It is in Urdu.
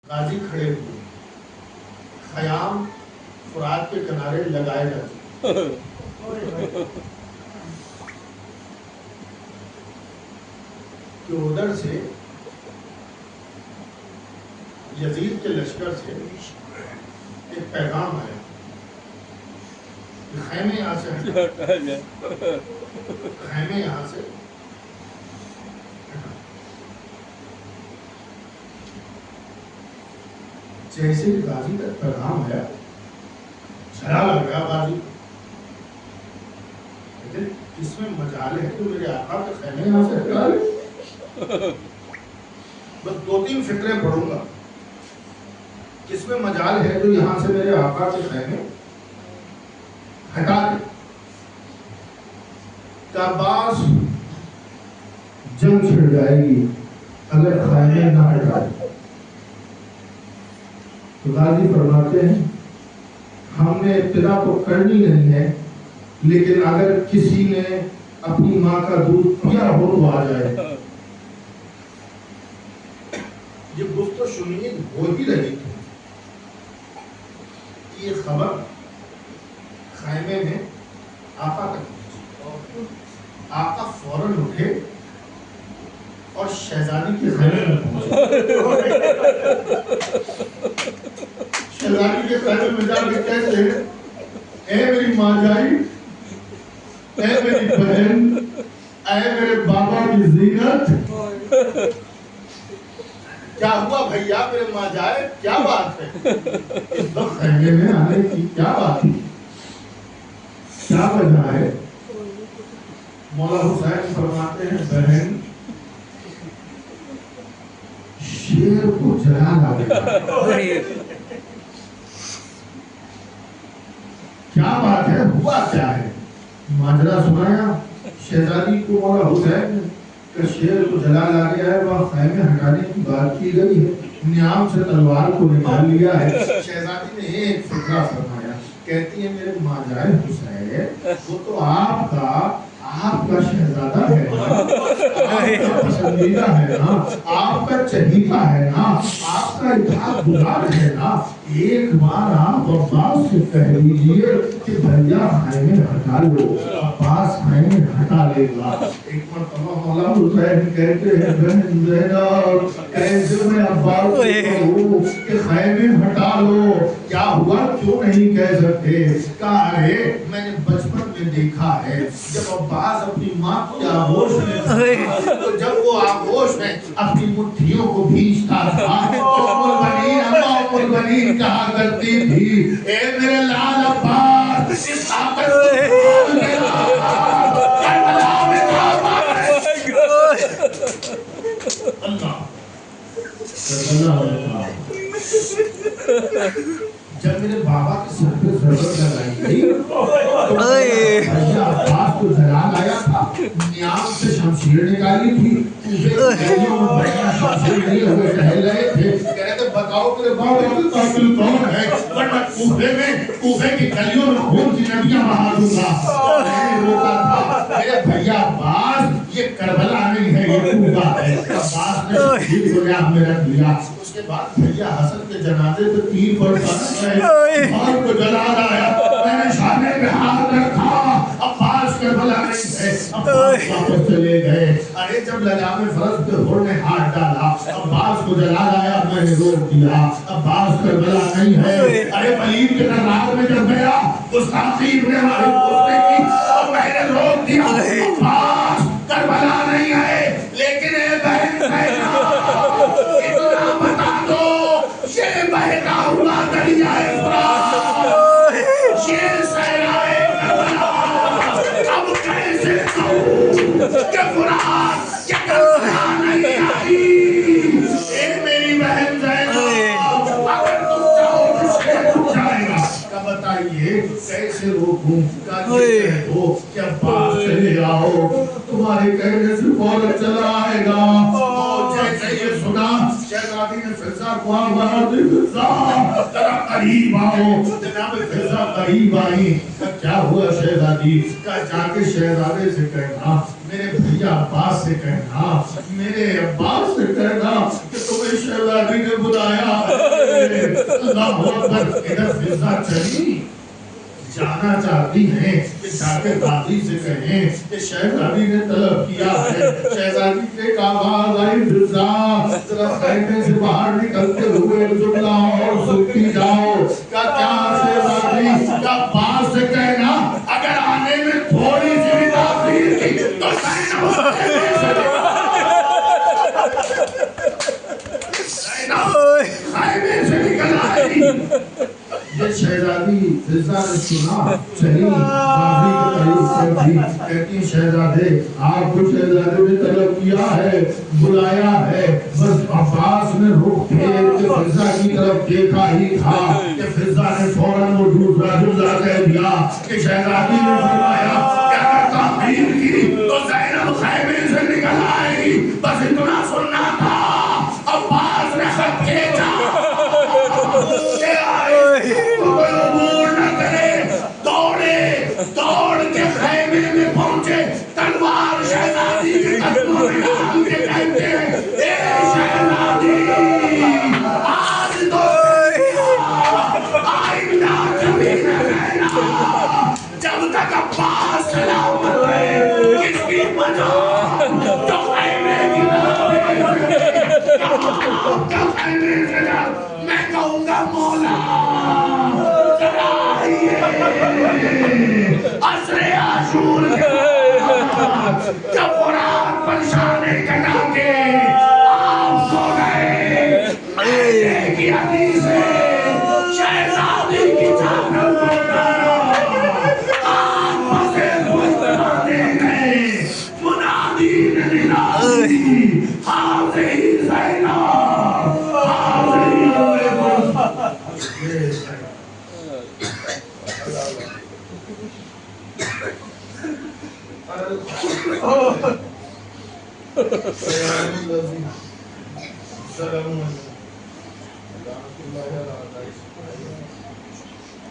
غازی کھڑے ہوئے، خیام فرات کے کنارے لگائے جاتے کہ ادھر سے یزید کے لشکر سے ایک پیغام آیا کہ خیمے یہاں سے خیمے یہاں سے جیسے غازی کا پیغام آیا جھڑا لگ گیا غازی، اس میں مجال ہے تو میرے آقا کے خیمے یہاں سے ہٹا لے۔ بس 2-3 فکریں پڑھوں گا، کس میں مجال ہے تو یہاں سے میرے آقا کے خیمے ہٹا دے۔ عباس جنگ چھڑ جائے گی اگر خیمے نہ ہٹائے۔ غازی فرماتے ہیں ہم نے ابتدا تو کرنی نہیں ہے، لیکن اگر کسی نے اپنی ماں کا دودھ پیا ہو تو آ جائے۔ یہ گفت و شنید ہو ہی رہی تھی کہ یہ خبر خیمے میں آقا تک پہنچی۔ آقا فوراً اٹھے اور شہزادی کے خیمے میں پہنچے۔ شہزادی کے خیمے میں جا کے کہتے ہیں اے میری ماں جائی، اے میری بہن، اے میرے بابا کی زینت، کیا ہوا بھیا میرے ماں جائے، کیا بات ہے؟ اس وقت خیمے میں آنے کی کیا بات ہے، کیا وجہ ہے؟ مولا حسین فرماتے ہیں بہن شیر کو جلا لا گیا۔ کیا بات ہے، ہوا کیا ہے؟ ماجرا سنایا شہزادی کو مولا حسین کہ شیر کو جلا لا گیا ہے، وہاں خیمے ہٹانے کی بات کی گئی ہے، نیام سے تلوار کو نکال لیا ہے۔ شہزادی نے ایک فکرہ فرمایا، کہتی ہے میرے ماجرائے حسین وہ تو آپ کا شہزادہ ہے نا، آپ کا پسندیدہ ہے نا، آپ کا چہیتا ہے نا، آپ کا اطاعت گزار ہے نا، ایک بار آپ عباس سے کہہ دیجئے کہ بھیا خیمے ہٹا لو، عباس خیمے ہٹا لے گا۔ ایک مرتبہ مولا حسین کہتے ہیں بہن زینب کیسے میں عباس کو کہوں کہ خیمے ہٹا لو، کیا ہوا کیوں نہیں کہہ سکتے؟ کہا ارے میں نے بچپن میں دیکھا ہے جب عباس اپنی ماں کی آغوش میں تھا تو جب وہ آغوش میں اپنی مٹھیوں کو بھیجتا تھا ام البنین کہا کرتی تھی اے میرے لال عباس اس طاقت کو کربلا میں جب میرے بابا کے سر پہ ضرورت لگائی گئی بھیا عباس کو جلال آیا تھا، نیام سے شمشیر نکالی تھی، گلیوں میں بڑھیا شمشیر لیے ہوئے ٹہل رہے تھے، کہہ رہے تھے بتاؤ میرے بابا کے قاتل کون ہے ورنہ کوفے کی گلیوں میں خون کی ندیاں بہا دوں گا۔ میں نے روکا تھا میرے بھیا عباس یہ کربلا نہیں ہے یہ کوفہ ہے۔ عباس نے شمشیر کو لیا میں رکھ لیا۔ اس کے بعد بھیا حسن کے جنازے پہ تیر پڑتا ہے، بھائی کو جلال آیا، میں نے شانے پہ ہاتھ رکھا، عباس کربلا نہیں ہے، عباس واپس چلے گئے۔ ارے جب لجام فرض پہ ہور نے ہاتھ ڈالا، عباس کو جلال آیا، میں نے روک دیا، عباس کربلا نہیں ہے۔ ارے ولید کے دربار میں جب گیا گستاخی نے ہمارے پوچھنے کی اور میں نے روک دیا، عباس کربلا نہیں ہے، لیکن اے بہن زینب اتنا بتا دو یہ بہتا ہوا دریائے فرات یہ صحرائے کربلا اب کیسے کہوں کہ فرات یہ کربلا نہیں آئی۔ اے میری بہن زینب اگر تم چاہو تو شہر جائے گا، کیا بتائیے کیسے روکوں؟ کہتے کہہ دو کہ عباس چلے آؤ، تمہارے کہنے سے فوراً چلا آئے گا۔ اور جیسے یہ سنا شہزادی نے فضا کو آواز دی فضا ذرا قریب آؤ۔ جناب فضا قریب آئی، کیا ہوا شہزادی؟ کہا جا کے شہزادے سے کہنا میرے بھیا عباس سے کہنا میرے عباس سے کہنا کہ تمہیں شہزادی نے بلایا اللہ اکبر ادھر فضا چلی جانا چاہتی ہیں کہ جاکے قاضی سے کہیں کہ شہزادی نے طلب کیا ہے شہزادی کے آواز آئی فضا ذرا خیمے سے باہر نکلتے ہوئے جملہ اور سنتی جاؤ کیا شہزادی کا پاس سے کہنا اگر آنے میں تھوڑی سی بھی تاخیر کی تو خیمے سے نکل آئی یہ شہزادی فضا نے سنا چلی قاضی کے قریب پہنچی کہتی شہزادے آپ کو شہزادے نے طلب کیا ہے بلایا ہے بس عباس نے رخ پھیر کے فضا کی طرف دیکھا ہی تھا کہ فضا نے فوراً وہ دوسرا جملہ کہہ دیا کہ شہزادی نے فرمایا کہ اگر تعمیر کی تو زینب خیمے سے نکل آئے گی بس اتنا سننا تھا عباس نے خط بھیجا کوئی عبور نہ کرے دوڑ کے خیمے میں پہنچے تلوار شہزادی کے قدموں میں ڈال کے کہتے ہیں اے شہزادی آج تو آئندہ کبھی نہ رہنا جب تک عباس سلامت ہے کس کی وجہ جو خیمے کی میں کہوں گا مولا عصر عاشور جب قرآن پر شانے کٹا کے آپ سو گئے ایسے کی حدیث ہے شہزادی کی چادر آپ پسے مسترانے گئے منادی نے ننادی حاضری زینب حاضری السلام علیکم